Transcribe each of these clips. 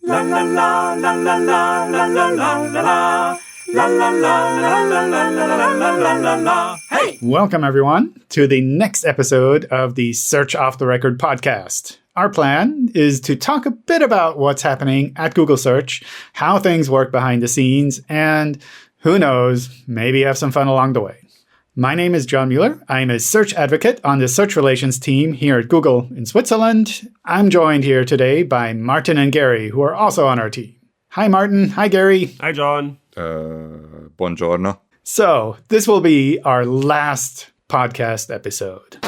La la la la la la la la la la. La la la la la la la la la la la. Hey! Welcome, everyone, to the next episode of the Search Off the Record podcast. Our plan is to talk a bit about what's happening at Google Search, how things work behind the scenes, and who knows, maybe have some fun along the way. My name is John Mueller. I'm a search advocate on the search relations team here at Google in Switzerland. I'm joined here today by Martin and Gary, who are also on our team. Hi, Martin. Hi, Gary. Hi, John. Buongiorno. So this will be our last podcast episode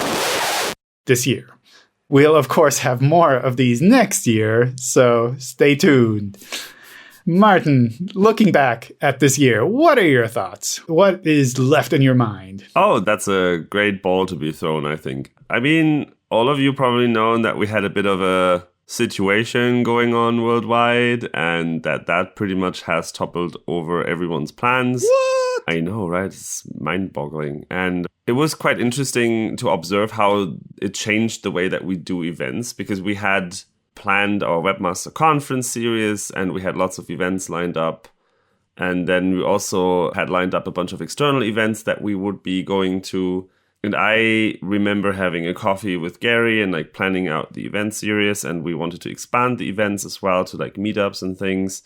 this year. We'll, of course, have more of these next year, so stay tuned. Martin, looking back at this year, what are your thoughts? What is left in your mind? Oh, that's a great ball to be thrown, I think. I mean, all of you probably know that we had a bit of a situation going on worldwide and that pretty much has toppled over everyone's plans. What? I know, right? It's mind-boggling. And it was quite interesting to observe how it changed the way that we do events, because we had planned our Webmaster Conference series and we had lots of events lined up. And then we also had lined up a bunch of external events that we would be going to. And I remember having a coffee with Gary and like planning out the event series, and we wanted to expand the events as well to like meetups and things.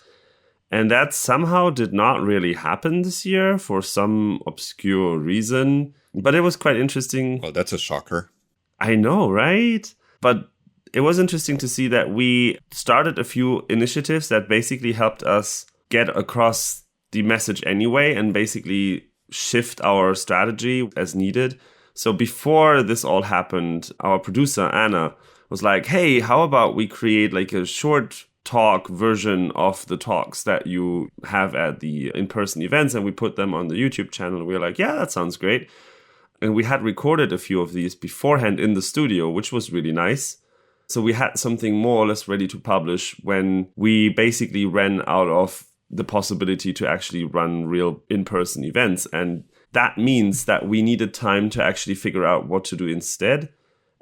And that somehow did not really happen this year for some obscure reason. But it was quite interesting. Well, that's a shocker. I know, right? But it was interesting to see that we started a few initiatives that basically helped us get across the message anyway and basically shift our strategy as needed. So before this all happened, our producer, Anna, was like, hey, how about we create like a short talk version of the talks that you have at the in-person events, and we put them on the YouTube channel. We were like, yeah, that sounds great. And we had recorded a few of these beforehand in the studio, which was really nice. So we had something more or less ready to publish when we basically ran out of the possibility to actually run real in-person events. And that means that we needed time to actually figure out what to do instead.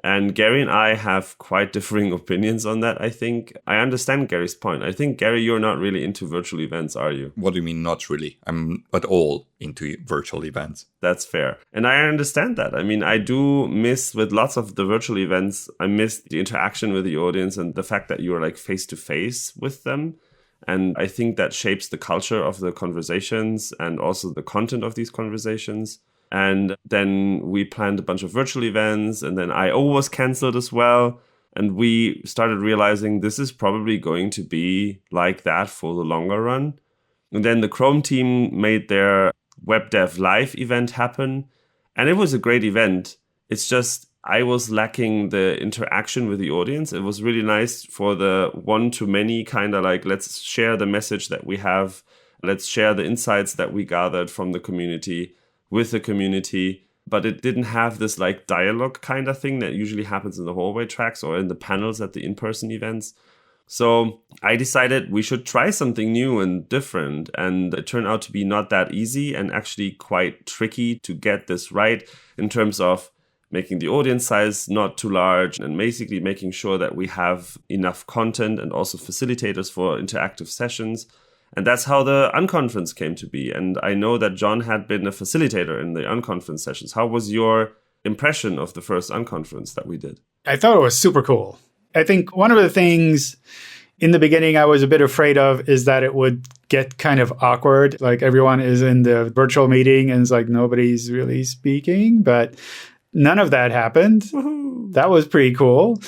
And Gary and I have quite differing opinions on that, I think. I understand Gary's point. I think, Gary, you're not really into virtual events, are you? What do you mean not really? I'm at all into virtual events. That's fair. And I understand that. I mean, I do miss with lots of the virtual events, I miss the interaction with the audience and the fact that you're like face to face with them. And I think that shapes the culture of the conversations and also the content of these conversations. And then we planned a bunch of virtual events, and then I.O. was canceled as well. And we started realizing this is probably going to be like that for the longer run. And then the Chrome team made their Web Dev Live event happen. And it was a great event. It's just I was lacking the interaction with the audience. It was really nice for the one-to-many kind of like, let's share the message that we have. Let's share the insights that we gathered from the community with the community. But it didn't have this like dialogue kind of thing that usually happens in the hallway tracks or in the panels at the in-person events. So I decided we should try something new and different. And it turned out to be not that easy and actually quite tricky to get this right in terms of making the audience size not too large and basically making sure that we have enough content and also facilitators for interactive sessions. And that's how the Unconference came to be. And I know that John had been a facilitator in the Unconference sessions. How was your impression of the first Unconference that we did? I thought it was super cool. I think one of the things in the beginning I was a bit afraid of is that it would get kind of awkward. Like everyone is in the virtual meeting and it's like nobody's really speaking, but none of that happened. Woohoo. That was pretty cool.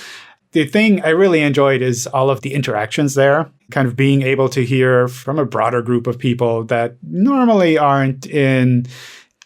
The thing I really enjoyed is all of the interactions there, kind of being able to hear from a broader group of people that normally aren't in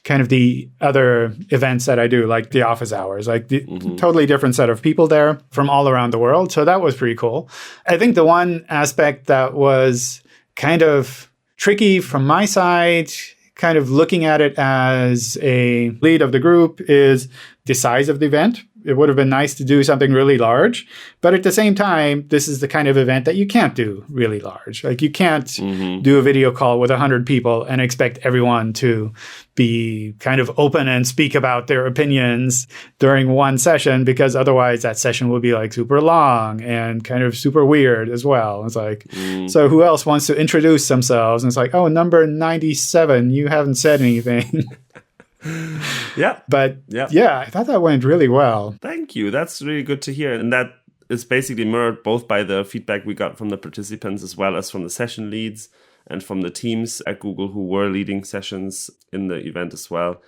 kind of the other events that I do, like the office hours, like the totally different set of people there from all around the world. So that was pretty cool. I think the one aspect that was kind of tricky from my side, kind of looking at it as a lead of the group, is the size of the event. It would have been nice to do something really large. But at the same time, this is the kind of event that you can't do really large. Like you can't do a video call with 100 people and expect everyone to be kind of open and speak about their opinions during one session, because otherwise that session will be like super long and kind of super weird as well. It's like, so who else wants to introduce themselves? And it's like, oh, number 97, you haven't said anything. Yeah. But yeah, I thought that went really well. Thank you. That's really good to hear. And that is basically mirrored both by the feedback we got from the participants as well as from the session leads and from the teams at Google who were leading sessions in the event as well.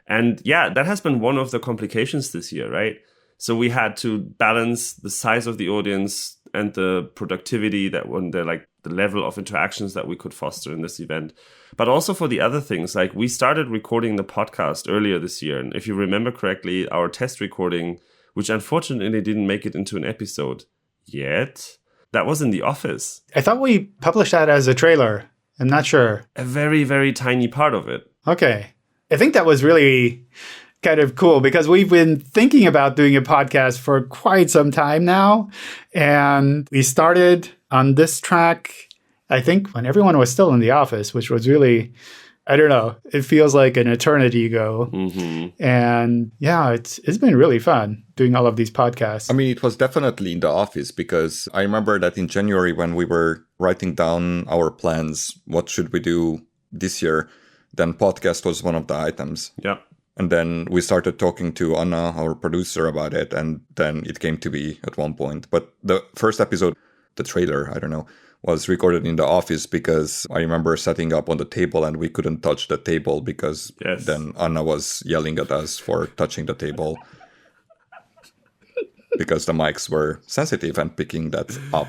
And yeah, that has been one of the complications this year, right? So we had to balance the size of the audience and the productivity that when the level of interactions that we could foster in this event. But also for the other things, like we started recording the podcast earlier this year. And if you remember correctly, our test recording, which unfortunately didn't make it into an episode yet, that was in the office. I thought we published that as a trailer. I'm not sure. A very, very tiny part of it. Okay. I think that was really kind of cool because we've been thinking about doing a podcast for quite some time now. And we started on this track, I think, when everyone was still in the office, which was really, I don't know, it feels like an eternity ago. And yeah, it's been really fun doing all of these podcasts. I mean, it was definitely in the office because I remember that in January when we were writing down our plans, what should we do this year, then podcast was one of the items. Yeah. And then we started talking to Anna, our producer, about it. And then it came to be at one point. But the first episode, the trailer, I don't know, was recorded in the office because I remember setting up on the table and we couldn't touch the table because then Anna was yelling at us for touching the table because the mics were sensitive and picking that up.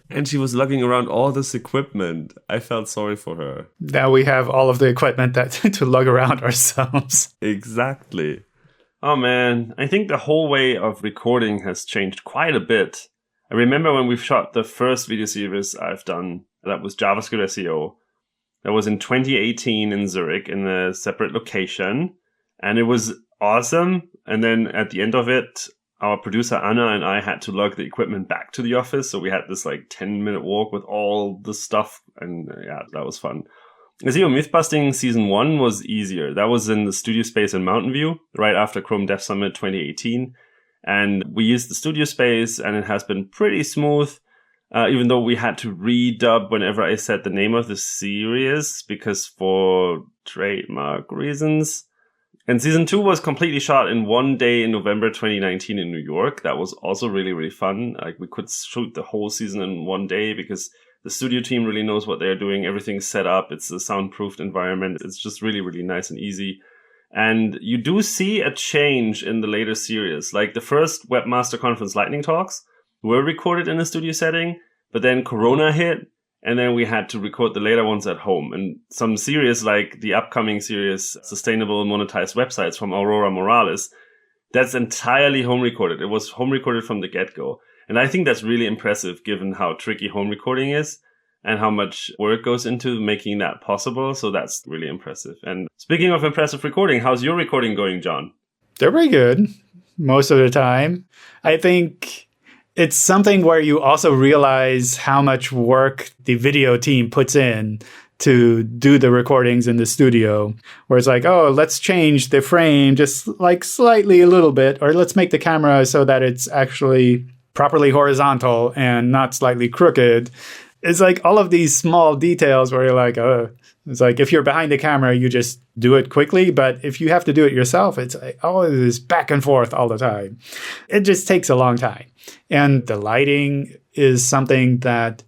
And she was lugging around all this equipment. I felt sorry for her. Now we have all of the equipment that to lug around ourselves. Exactly. Oh man, I think the whole way of recording has changed quite a bit. I remember when we shot the first video series I've done, that was JavaScript SEO. That was in 2018 in Zurich in a separate location. And it was awesome. And then at the end of it, our producer Anna and I had to lug the equipment back to the office. So we had this 10-minute walk with all the stuff. And yeah, that was fun. SEO Mythbusting Season 1 was easier. That was in the studio space in Mountain View, right after Chrome Dev Summit 2018. And we used the studio space and it has been pretty smooth, even though we had to redub whenever I said the name of the series because for trademark reasons. And Season 2 was completely shot in one day in November 2019 in New York. That was also really, really fun. Like we could shoot the whole season in one day because the studio team really knows what they're doing. Everything's set up. It's a soundproofed environment. It's just really, really nice and easy. And you do see a change in the later series. Like the first Webmaster Conference Lightning Talks were recorded in a studio setting, but then Corona hit. And then we had to record the later ones at home. And some series like the upcoming series, Sustainable Monetized Websites from Aurora Morales, that's entirely home recorded. It was home recorded from the get-go. And I think that's really impressive given how tricky home recording is and how much work goes into making that possible. So that's really impressive. And speaking of impressive recording, how's your recording going, John? They're pretty good most of the time. I think it's something where you also realize how much work the video team puts in to do the recordings in the studio, where it's like, oh, let's change the frame just like slightly a little bit, or let's make the camera so that it's actually properly horizontal and not slightly crooked. It's like all of these small details where you're like, oh, it's like if you're behind the camera, you just do it quickly. But if you have to do it yourself, it's like all this back and forth all the time. It just takes a long time. And the lighting is something that,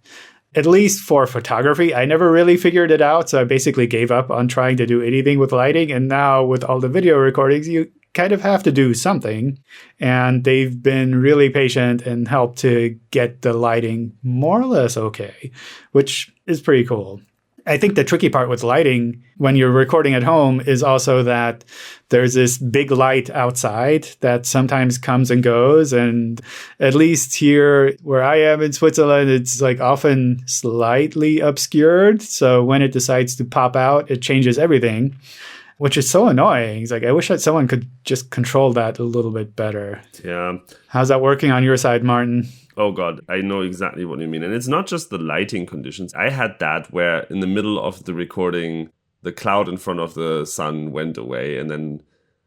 at least for photography, I never really figured it out. So I basically gave up on trying to do anything with lighting. And now with all the video recordings, you kind of have to do something. And they've been really patient and helped to get the lighting more or less okay, which is pretty cool. I think the tricky part with lighting when you're recording at home is also that there's this big light outside that sometimes comes and goes. And at least here where I am in Switzerland, it's like often slightly obscured. So when it decides to pop out, it changes everything. which is so annoying. It's like, I wish that someone could just control that a little bit better. Yeah. How's that working on your side, Martin? Oh God, I know exactly what you mean. And it's not just the lighting conditions. I had that where in the middle of the recording, the cloud in front of the sun went away. And then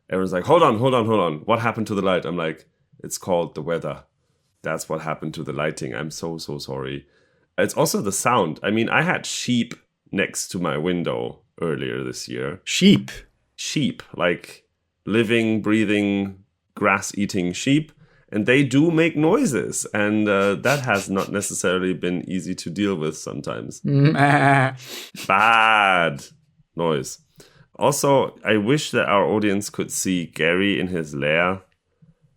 everyone's like, hold on. What happened to the light? I'm like, it's called the weather. That's what happened to the lighting. I'm so sorry. It's also the sound. I mean, I had sheep next to my window earlier this year. Sheep, like living, breathing, grass-eating sheep. And they do make noises. And that has not necessarily been easy to deal with sometimes. Bad noise. Also, I wish that our audience could see Gary in his lair.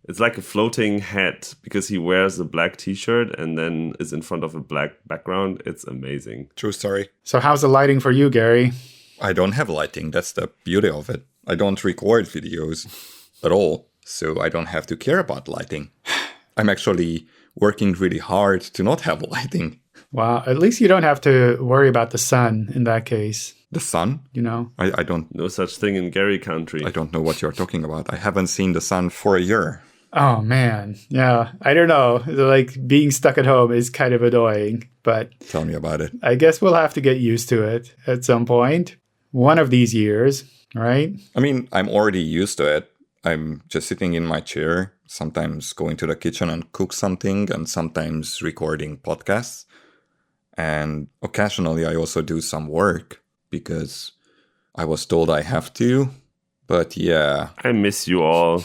It's like a floating head because he wears a black t-shirt and then is in front of a black background. It's amazing. True story. So how's the lighting for you, Gary? I don't have lighting. That's the beauty of it. I don't record videos at all, so I don't have to care about lighting. I'm actually working really hard to not have lighting. Wow, at least you don't have to worry about the sun in that case. The sun? I don't... No such thing in Gary country. I don't know what you're talking about. I haven't seen the sun for a year. Oh, man. Yeah, I don't know. Like, being stuck at home is kind of annoying, but... Tell me about it. I guess we'll have to get used to it at some point. One of these years, right? I mean, I'm already used to it. I'm just sitting in my chair, sometimes going to the kitchen and cook something, and sometimes recording podcasts. And occasionally I also do some work because I was told I have to. But yeah. I miss you all.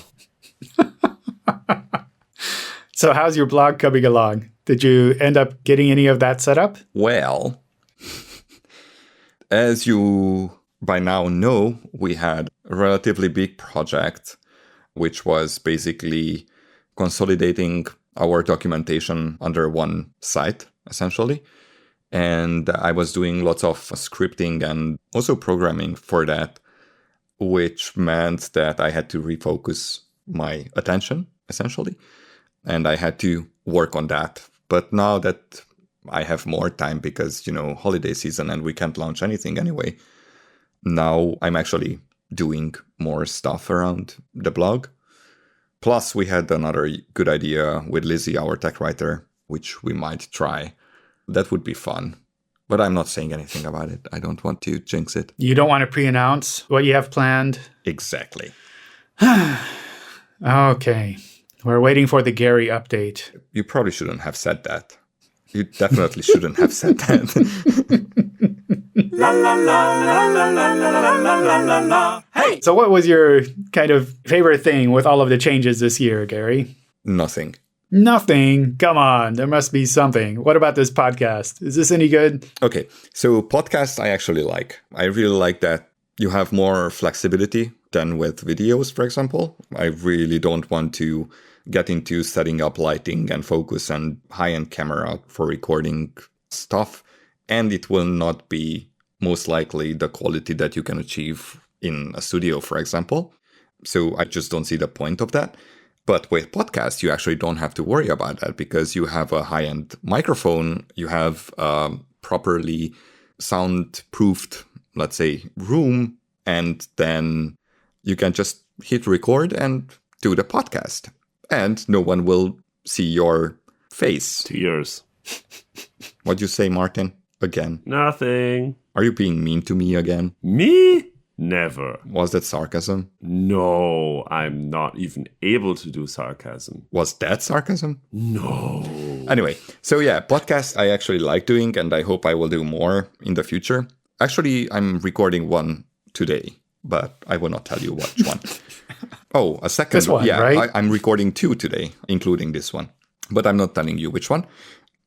So how's your blog coming along? Did you end up getting any of that set up? Well, as you by now know, we had a relatively big project, which was basically consolidating our documentation under one site, essentially. And I was doing lots of scripting and also programming for that, which meant that I had to refocus my attention, essentially. And I had to work on that. But now that I have more time because, holiday season and we can't launch anything anyway, now I'm actually doing more stuff around the blog. Plus, we had another good idea with Lizzie, our tech writer, which we might try. That would be fun. But I'm not saying anything about it. I don't want to jinx it. You don't want to pre-announce what you have planned? Exactly. Okay. We're waiting for the Gary update. You probably shouldn't have said that. You definitely shouldn't have said that. La la la la la la la la la la la. Hey! So what was your kind of favorite thing with all of the changes this year, Gary? Nothing. Nothing? Come on, there must be something. What about this podcast? Is this any good? Okay, so podcasts I actually like. I really like that you have more flexibility than with videos, for example. I really don't want to get into setting up lighting and focus and high-end camera for recording stuff. And it will not be most likely the quality that you can achieve in a studio, for example. So I just don't see the point of that. But with podcasts, you actually don't have to worry about that because you have a high-end microphone, you have a properly soundproofed, let's say, room, and then you can just hit record and do the podcast. And no one will see your face. Tears. What'd you say, Martin? Again? Nothing. Are you being mean to me again? Me? Never. Was that sarcasm? No, I'm not even able to do sarcasm. Was that sarcasm? No. Anyway, so yeah, podcasts I actually like doing and I hope I will do more in the future. Actually, I'm recording one today, but I will not tell you which one. Oh, a second. This one, yeah, right? I'm recording two today, including this one. But I'm not telling you which one.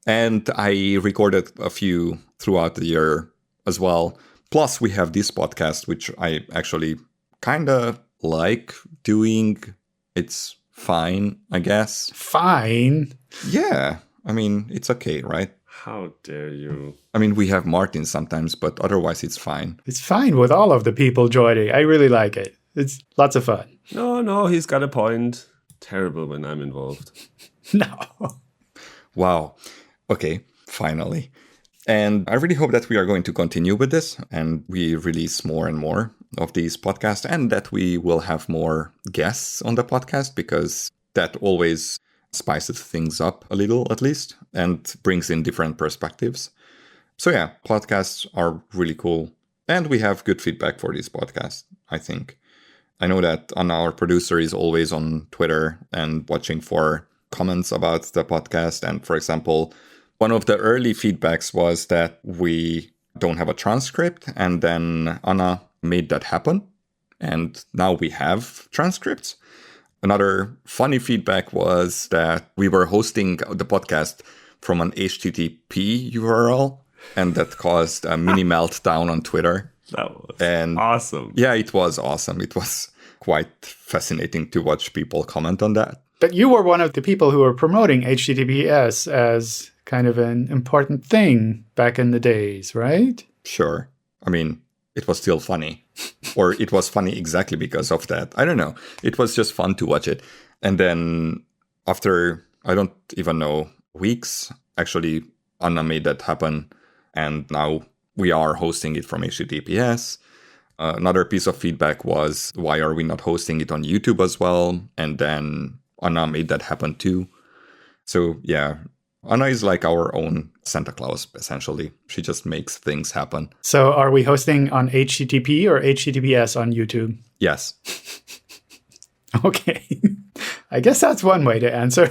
And I recorded a few throughout the year as well. Plus, we have this podcast, which I actually kind of like doing. It's fine, I guess. Fine? Yeah. I mean, it's okay, right? How dare you? I mean, we have Martin sometimes, but otherwise it's fine. It's fine with all of the people joining. I really like it. It's lots of fun. No, he's got a point. Terrible when I'm involved. No. Wow. Okay, finally. And I really hope that we are going to continue with this and we release more and more of these podcasts and that we will have more guests on the podcast because that always spices things up a little at least and brings in different perspectives. So yeah, podcasts are really cool. And we have good feedback for these podcasts, I think. I know that Anna, our producer, is always on Twitter and watching for comments about the podcast. And for example, one of the early feedbacks was that we don't have a transcript. And then Anna made that happen. And now we have transcripts. Another funny feedback was that we were hosting the podcast from an HTTP URL. And that caused a mini meltdown on Twitter. That was awesome. Yeah, it was awesome. It was quite fascinating to watch people comment on that. But you were one of the people who were promoting HTTPS as kind of an important thing back in the days, right? Sure. I mean, it was still funny. Or it was funny exactly because of that. I don't know. It was just fun to watch it. And then after, I don't even know, weeks, actually, Anna made that happen. And now we are hosting it from HTTPS. Another piece of feedback was, why are we not hosting it on YouTube as well? And then Anna made that happen too. So yeah, Anna is like our own Santa Claus, essentially. She just makes things happen. So are we hosting on HTTP or HTTPS on YouTube? Yes. Okay. I guess that's one way to answer.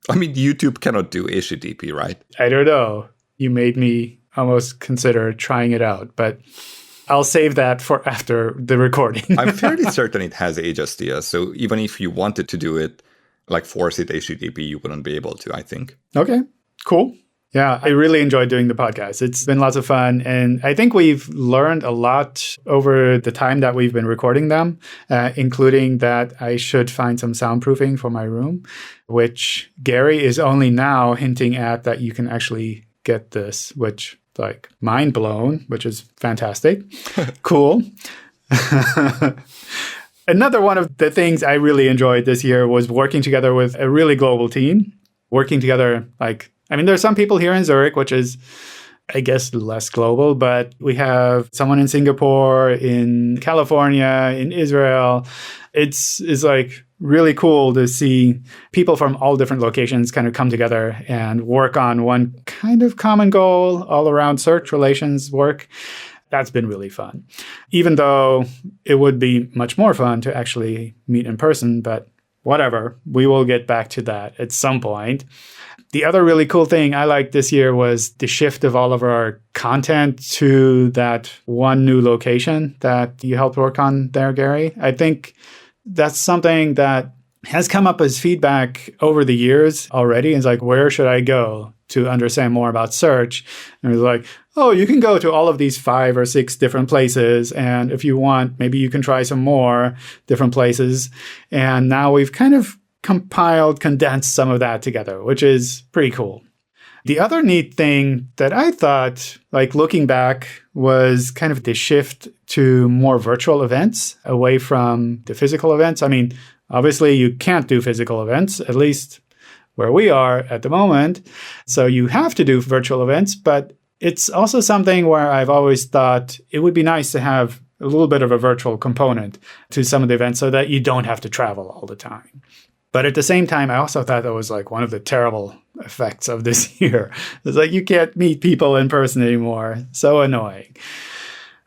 I mean, YouTube cannot do HTTP, right? I don't know. You made me almost consider trying it out, but I'll save that for after the recording. I'm fairly certain it has HSTS, so even if you wanted to do it, like force it HTTP, you wouldn't be able to, I think. Okay, cool. Yeah, I really enjoyed doing the podcast. It's been lots of fun, and I think we've learned a lot over the time that we've been recording them, including that I should find some soundproofing for my room, which Gary is only now hinting at that you can actually get this, which like mind blown, which is fantastic. Cool. Another one of the things I really enjoyed this year was working together with a really global team. Working together, there's some people here in Zurich, which is, I guess, less global, but we have someone in Singapore, in California, in Israel. It's like really cool to see people from all different locations kind of come together and work on one kind of common goal all around search relations work. That's been really fun, even though it would be much more fun to actually meet in person, but whatever, we will get back to that at some point. The other really cool thing I liked this year was the shift of all of our content to that one new location that you helped work on there, Gary. I think that's something that has come up as feedback over the years already. It's like, where should I go to understand more about search? And it's like, oh, you can go to all of these 5 or 6 different places. And if you want, maybe you can try some more different places. And now we've kind of condensed some of that together, which is pretty cool. The other neat thing that I thought, like looking back, was kind of the shift to more virtual events away from the physical events. I mean, obviously you can't do physical events, at least where we are at the moment. So you have to do virtual events, but it's also something where I've always thought it would be nice to have a little bit of a virtual component to some of the events so that you don't have to travel all the time. But at the same time, I also thought that was like one of the terrible effects of this year. It's like you can't meet people in person anymore. So annoying.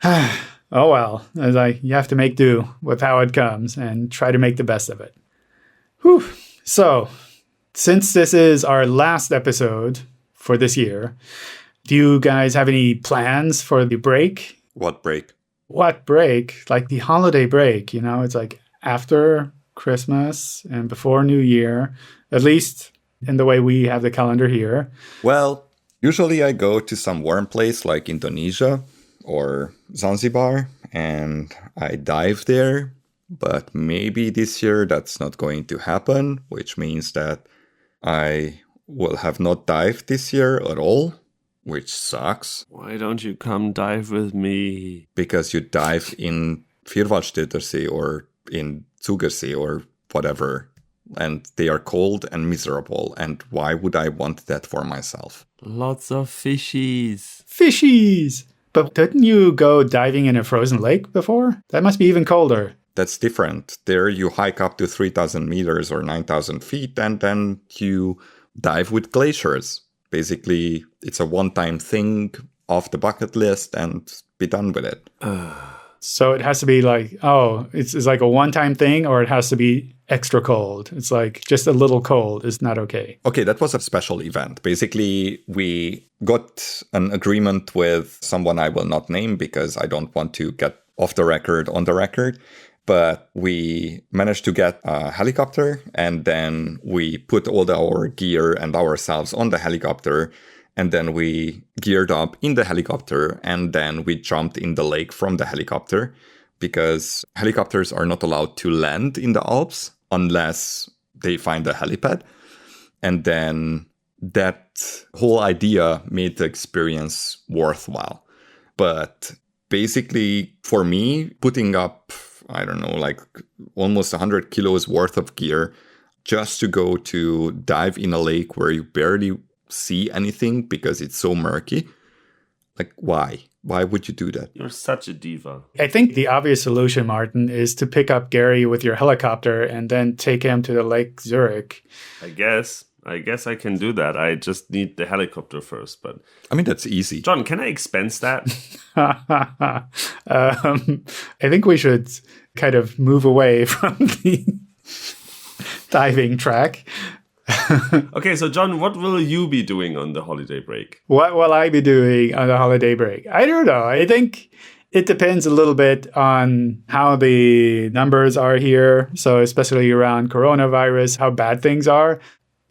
Oh well, it's like you have to make do with how it comes and try to make the best of it. Whew. So, since this is our last episode for this year, do you guys have any plans for the break? What break? What break? Like the holiday break, you know? It's like after Christmas and before New Year, at least in the way we have the calendar here. Well, usually I go to some warm place like Indonesia or Zanzibar and I dive there. But maybe this year that's not going to happen, which means that I will have not dived this year at all, which sucks. Why don't you come dive with me? Because you dive in Vierwaldstätter See or in Zugersee or whatever and they are cold and miserable. And why would I want that for myself? Lots of fishies. Fishies! But didn't you go diving in a frozen lake before? That must be even colder. That's different. There you hike up to 3,000 meters or 9,000 feet, and then you dive with glaciers. Basically, it's a one-time thing off the bucket list and be done with it. So it has to be like, it's like a one-time thing, or it has to be extra cold. It's like just a little cold is not okay. Okay, that was a special event. Basically, we got an agreement with someone I will not name because I don't want to get off the record on the record. But we managed to get a helicopter, and then we put all our gear and ourselves on the helicopter. And then we geared up in the helicopter, and then we jumped in the lake from the helicopter, because helicopters are not allowed to land in the Alps unless they find a helipad. And then that whole idea made the experience worthwhile. But basically, for me, putting up, I don't know, like almost 100 kilos worth of gear just to go to dive in a lake where you barely see anything because it's so murky. Like, why? Why would you do that? You're such a diva. I think the obvious solution, Martin, is to pick up Gary with your helicopter and then take him to the Lake Zurich. I guess I can do that. I just need the helicopter first. But I mean, that's easy. John, can I expense that? I think we should kind of move away from the diving track. Okay, so John, what will you be doing on the holiday break? What will I be doing on the holiday break? I don't know. I think it depends a little bit on how the numbers are here. So especially around coronavirus, how bad things are.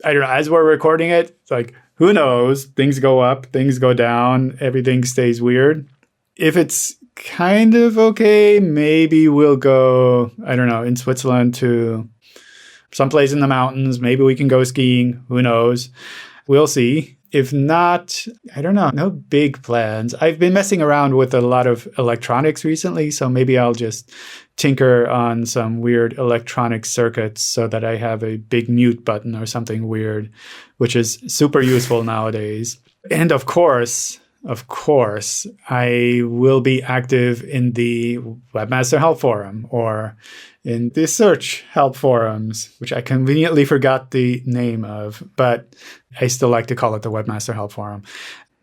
I don't know. As we're recording it, it's like, who knows? Things go up, things go down, everything stays weird. If it's kind of okay, maybe we'll go, I don't know, in Switzerland to someplace in the mountains. Maybe we can go skiing. Who knows? We'll see. If not, I don't know. No big plans. I've been messing around with a lot of electronics recently, so maybe I'll just tinker on some weird electronic circuits so that I have a big mute button or something weird, which is super useful nowadays. And of course, I will be active in the Webmaster Help Forum or in the Search Help Forums, which I conveniently forgot the name of, but I still like to call it the Webmaster Help Forum.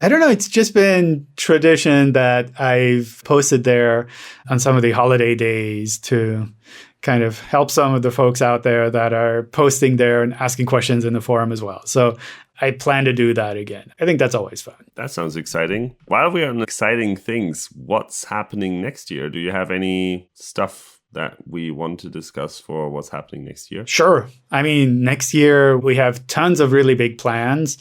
I don't know, it's just been tradition that I've posted there on some of the holiday days to kind of help some of the folks out there that are posting there and asking questions in the forum as well. So I plan to do that again. I think that's always fun. That sounds exciting. While we are on exciting things, what's happening next year? Do you have any stuff that we want to discuss for what's happening next year? Sure. I mean, next year we have tons of really big plans,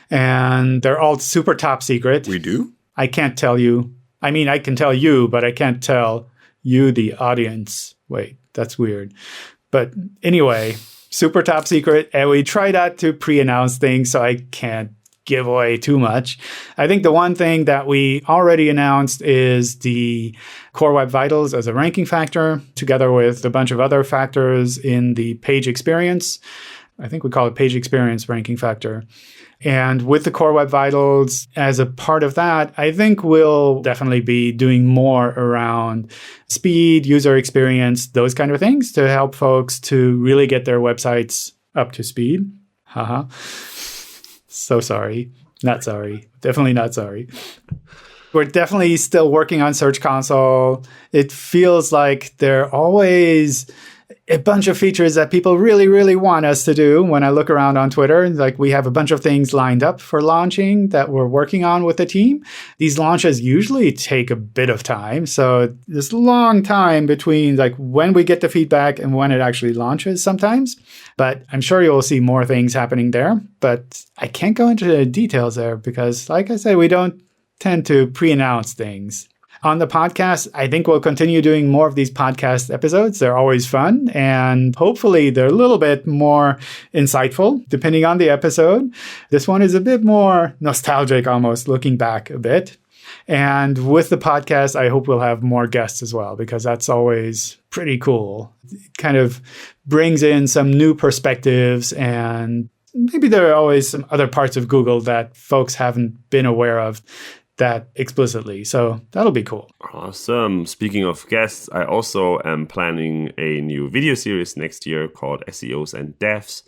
and they're all super top secret. We do? I can't tell you. I mean, I can tell you, but I can't tell you, the audience. Wait, that's weird. But anyway, super top secret. And we try not to pre-announce things, so I can't give away too much. I think the one thing that we already announced is the Core Web Vitals as a ranking factor, together with a bunch of other factors in the page experience. I think we call it page experience ranking factor. And with the Core Web Vitals as a part of that, I think we'll definitely be doing more around speed, user experience, those kind of things to help folks to really get their websites up to speed. Haha. So sorry. Not sorry. Definitely not sorry. We're definitely still working on Search Console. It feels like there are always a bunch of features that people really, really want us to do. When I look around on Twitter, like we have a bunch of things lined up for launching that we're working on with the team. These launches usually take a bit of time. So there's a long time between like when we get the feedback and when it actually launches sometimes. But I'm sure you'll see more things happening there. But I can't go into the details there because, like I said, we don't tend to pre-announce things. On the podcast, I think we'll continue doing more of these podcast episodes. They're always fun, and hopefully they're a little bit more insightful, depending on the episode. This one is a bit more nostalgic, almost looking back a bit. And with the podcast, I hope we'll have more guests as well, because that's always pretty cool. It kind of brings in some new perspectives, and maybe there are always some other parts of Google that folks haven't been aware of that explicitly. So that'll be cool. Awesome. Speaking of guests, I also am planning a new video series next year called SEOs and Devs.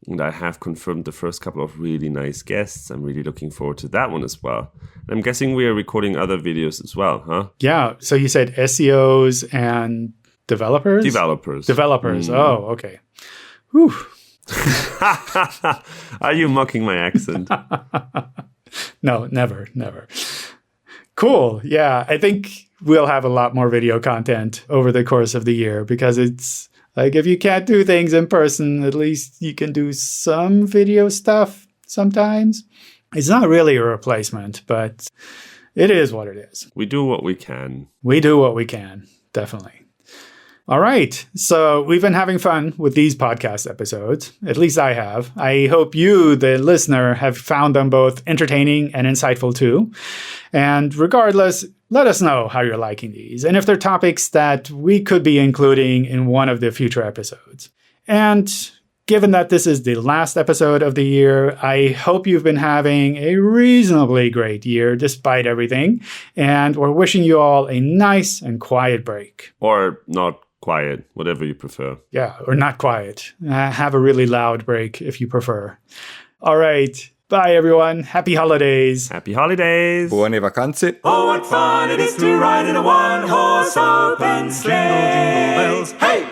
And I have confirmed the first couple of really nice guests. I'm really looking forward to that one as well. And I'm guessing we are recording other videos as well, huh? Yeah. So you said SEOs and developers? Developers. Oh, okay. Whew. Are you mocking my accent? No, never. Cool. Yeah. I think we'll have a lot more video content over the course of the year, because it's like, if you can't do things in person, at least you can do some video stuff sometimes. It's not really a replacement, but it is what it is. We do what we can. We do what we can, definitely. All right. So we've been having fun with these podcast episodes. At least I have. I hope you, the listener, have found them both entertaining and insightful too. And regardless, let us know how you're liking these, and if they're topics that we could be including in one of the future episodes. And given that this is the last episode of the year, I hope you've been having a reasonably great year despite everything. And we're wishing you all a nice and quiet break. Or not quiet, whatever you prefer. Yeah, or not quiet. Have a really loud break if you prefer. All right. Bye, everyone. Happy holidays. Happy holidays. Buone vacanze. Oh, what fun it is to ride in a one-horse open sleigh. Jingle, jingle bells, hey!